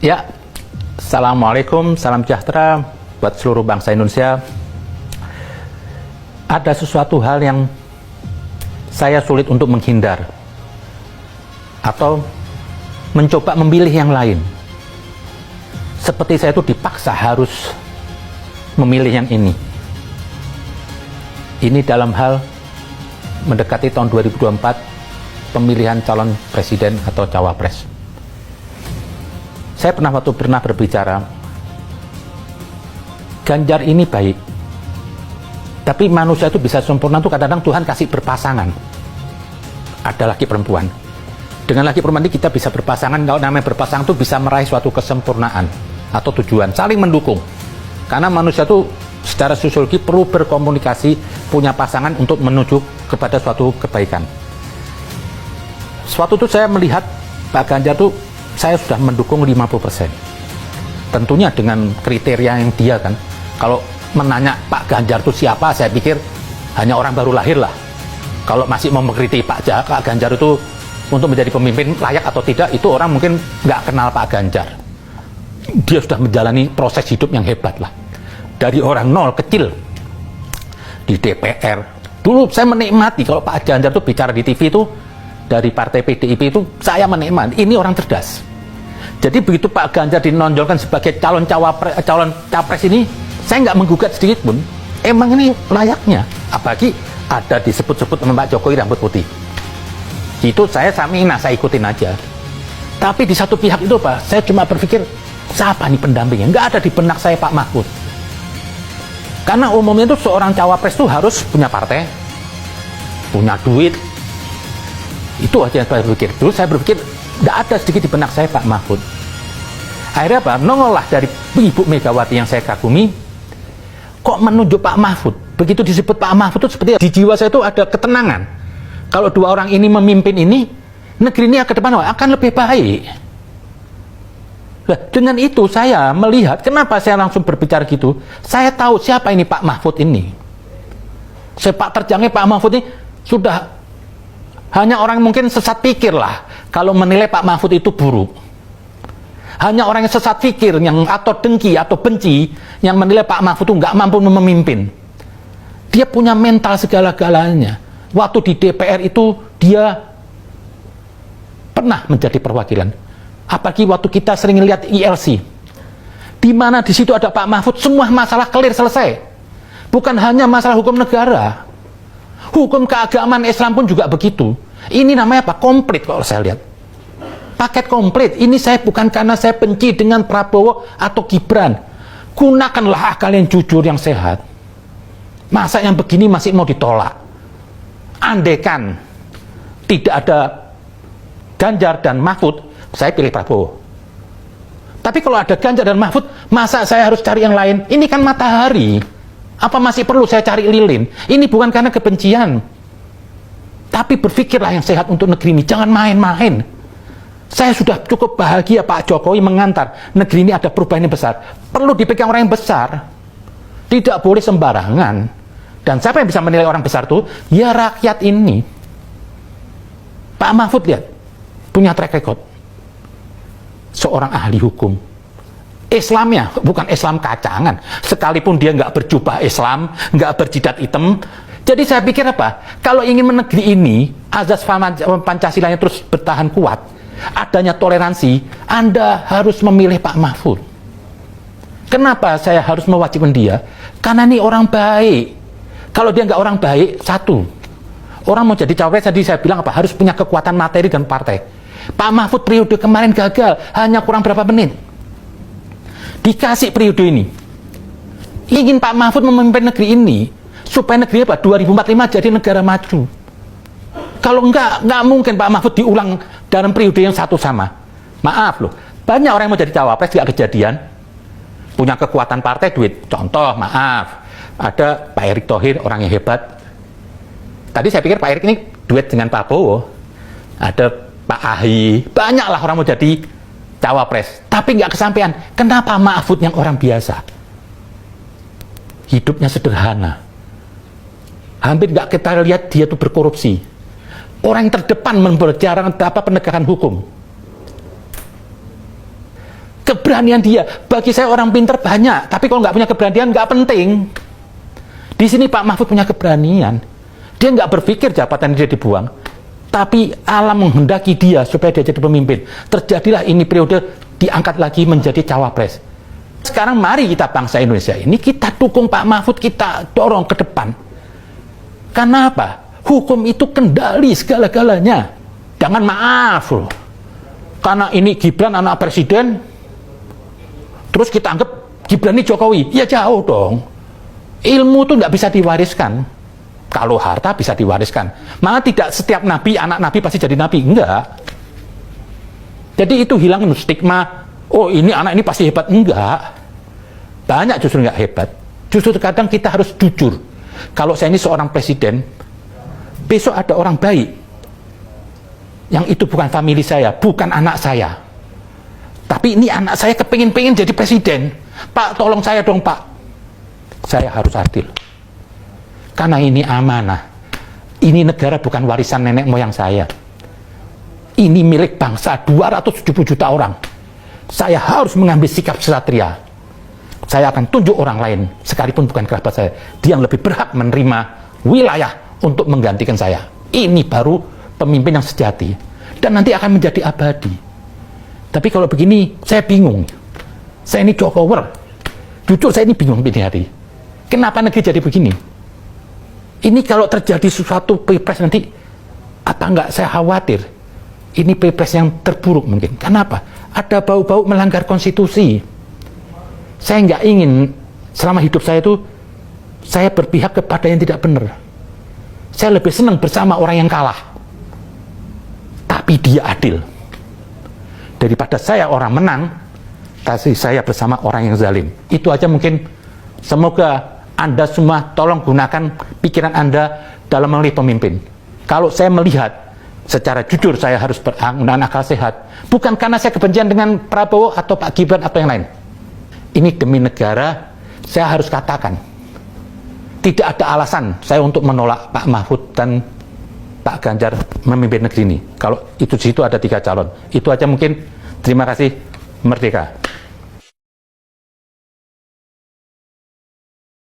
Ya, Assalamualaikum, salam sejahtera buat seluruh bangsa Indonesia. Ada sesuatu hal yang saya sulit untuk menghindar atau mencoba memilih yang lain. Seperti saya itu dipaksa harus memilih yang ini. Ini dalam hal mendekati tahun 2024 pemilihan calon presiden atau cawapres. Saya pernah berbicara, Ganjar ini baik, tapi manusia itu bisa sempurna itu kadang-kadang Tuhan kasih berpasangan. Ada laki perempuan. Dengan laki perempuan ini kita bisa berpasangan. Kalau namanya berpasangan itu bisa meraih suatu kesempurnaan atau tujuan, saling mendukung. Karena manusia itu secara sosiologi perlu berkomunikasi, punya pasangan untuk menuju kepada suatu kebaikan. Suatu itu saya melihat Pak Ganjar itu saya sudah mendukung 50%. Tentunya dengan kriteria yang dia kan. Kalau menanya Pak Ganjar itu siapa, saya pikir hanya orang baru lahir lah. Kalau masih mau mengkritik Pak Ganjar itu untuk menjadi pemimpin layak atau tidak, itu orang mungkin nggak kenal Pak Ganjar. Dia sudah menjalani proses hidup yang hebat lah. Dari orang nol kecil di DPR. Dulu saya menikmati kalau Pak Ganjar itu bicara di TV itu dari partai PDIP itu saya menikmati. Ini orang cerdas. Jadi begitu Pak Ganjar dinonjolkan sebagai calon capres ini, saya nggak menggugat sedikit pun. Emang ini layaknya. Apalagi ada disebut-sebut sama Pak Jokowi rambut putih. Itu saya samina, saya ikutin aja. Tapi di satu pihak itu Pak, saya cuma berpikir, siapa nih pendampingnya? Nggak ada di benak saya Pak Mahfud. Karena umumnya itu seorang cawapres itu harus punya partai, punya duit. Itu aja yang saya berpikir. Dulu saya berpikir, nggak ada sedikit di benak saya Pak Mahfud. Akhirnya apa? Nongol lah dari Ibu Megawati yang saya kagumi, kok menunjuk Pak Mahfud. Begitu disebut Pak Mahfud itu seperti di jiwa saya itu ada ketenangan. Kalau dua orang ini memimpin ini, negeri ini ke depan akan lebih baik. Nah, dengan itu saya melihat, kenapa saya langsung berbicara gitu, saya tahu siapa ini Pak Mahfud ini. Sepak terjangnya Pak Mahfud ini sudah hanya orang mungkin sesat pikir lah kalau menilai Pak Mahfud itu buruk. Hanya orang yang sesat pikir yang atau dengki atau benci yang menilai Pak Mahfud itu nggak mampu memimpin. Dia punya mental segala-galanya. Waktu di DPR itu dia pernah menjadi perwakilan. Apalagi waktu kita sering lihat ILC, di mana di situ ada Pak Mahfud, semua masalah clear selesai. Bukan hanya masalah hukum negara, hukum keagamaan Islam pun juga begitu. Ini namanya apa? Komplit kalau saya lihat. Paket komplit. Ini saya bukan karena saya benci dengan Prabowo atau Gibran. Gunakanlah akal yang jujur, yang sehat. Masa yang begini masih mau ditolak? Andaikan tidak ada Ganjar dan Mahfud, saya pilih Prabowo. Tapi kalau ada Ganjar dan Mahfud, masa saya harus cari yang lain? Ini kan matahari. Apa masih perlu saya cari lilin? Ini bukan karena kebencian. Tapi berpikirlah yang sehat untuk negeri ini. Jangan main-main. Saya sudah cukup bahagia Pak Jokowi mengantar negeri ini ada perubahan yang besar. Perlu dipegang orang yang besar. Tidak boleh sembarangan. Dan siapa yang bisa menilai orang besar itu? Ya rakyat ini. Pak Mahfud lihat, punya track record. Seorang ahli hukum. Islamnya bukan Islam kacangan. Sekalipun dia nggak berjubah Islam, nggak berjidat hitam. Jadi saya pikir apa? Kalau ingin menegeri ini, azas Pancasilanya terus bertahan kuat, adanya toleransi, Anda harus memilih Pak Mahfud. Kenapa saya harus mewajibkan dia? Karena ini orang baik. Kalau dia nggak orang baik, satu, orang mau jadi cawapres, tadi saya bilang apa? Harus punya kekuatan materi dan partai. Pak Mahfud periode kemarin gagal, hanya kurang berapa menit. Dikasih periode ini. Ingin Pak Mahfud memimpin negeri ini, supaya negeri apa? 2045 jadi negara maju. Kalau nggak mungkin Pak Mahfud diulang dalam periode yang satu sama. Maaf loh, banyak orang yang mau jadi cawapres nggak kejadian. Punya kekuatan partai, duit. Contoh, maaf, ada Pak Erick Thohir, orang yang hebat. Tadi saya pikir Pak Erick ini duet dengan Pak Prabowo. Ada Pak Ahy, banyaklah orang mau jadi cawapres. Tapi nggak kesampaian. Kenapa Mahfud yang orang biasa? Hidupnya sederhana. Hampir nggak kita lihat dia tuh berkorupsi. Orang yang terdepan memperjuangkan penegakan hukum. keberanian dia. Bagi saya orang pinter banyak, tapi kalau nggak punya keberanian nggak penting. Di sini Pak Mahfud punya keberanian. Dia nggak berpikir jabatan dia dibuang, tapi alam menghendaki dia supaya dia jadi pemimpin. Terjadilah ini periode, diangkat lagi menjadi cawapres. Sekarang mari kita bangsa Indonesia ini, kita dukung Pak Mahfud, kita dorong ke depan. Karena apa? Hukum itu kendali segala-galanya. Jangan maaf loh. Karena ini Gibran anak presiden, terus kita anggap Gibran ini Jokowi. Ya jauh dong. Ilmu tuh nggak bisa diwariskan. Kalau harta bisa diwariskan. Malah tidak setiap nabi, anak nabi pasti jadi nabi. Enggak. Jadi itu hilang stigma, oh ini anak ini pasti hebat. Enggak. Banyak justru nggak hebat. Justru terkadang kita harus jujur. Kalau saya ini seorang presiden, besok ada orang baik. Yang itu bukan famili saya, bukan anak saya. Tapi ini anak saya kepingin-pingin jadi presiden. Pak, tolong saya dong, Pak. Saya harus adil. Karena ini amanah. Ini negara bukan warisan nenek moyang saya. Ini milik bangsa 270 juta orang. Saya harus mengambil sikap ksatria. Saya akan tunjuk orang lain, sekalipun bukan kerabat saya, dia yang lebih berhak menerima wilayah untuk menggantikan saya. Ini baru pemimpin yang sejati. Dan nanti akan menjadi abadi. Tapi kalau begini, saya bingung. Saya ini Jokower. Jujur saya ini bingung ini hari. Kenapa negeri jadi begini? Ini kalau terjadi sesuatu pilpres nanti, apa enggak saya khawatir? Ini pilpres yang terburuk mungkin. Kenapa? Ada bau-bau melanggar konstitusi. Saya nggak ingin selama hidup saya itu, saya berpihak kepada yang tidak benar. Saya lebih senang bersama orang yang kalah. Tapi dia adil. Daripada saya orang menang, tapi saya bersama orang yang zalim. Itu aja mungkin. Semoga Anda semua tolong gunakan pikiran Anda dalam memilih pemimpin. Kalau saya melihat secara jujur saya harus menggunakan akal sehat, bukan karena saya kebencian dengan Prabowo atau Pak Gibran atau yang lain. Ini demi negara, saya harus katakan tidak ada alasan saya untuk menolak Pak Mahfud dan Pak Ganjar memimpin negeri ini. Kalau itu di situ ada 3 calon. Itu aja mungkin. Terima kasih. Merdeka.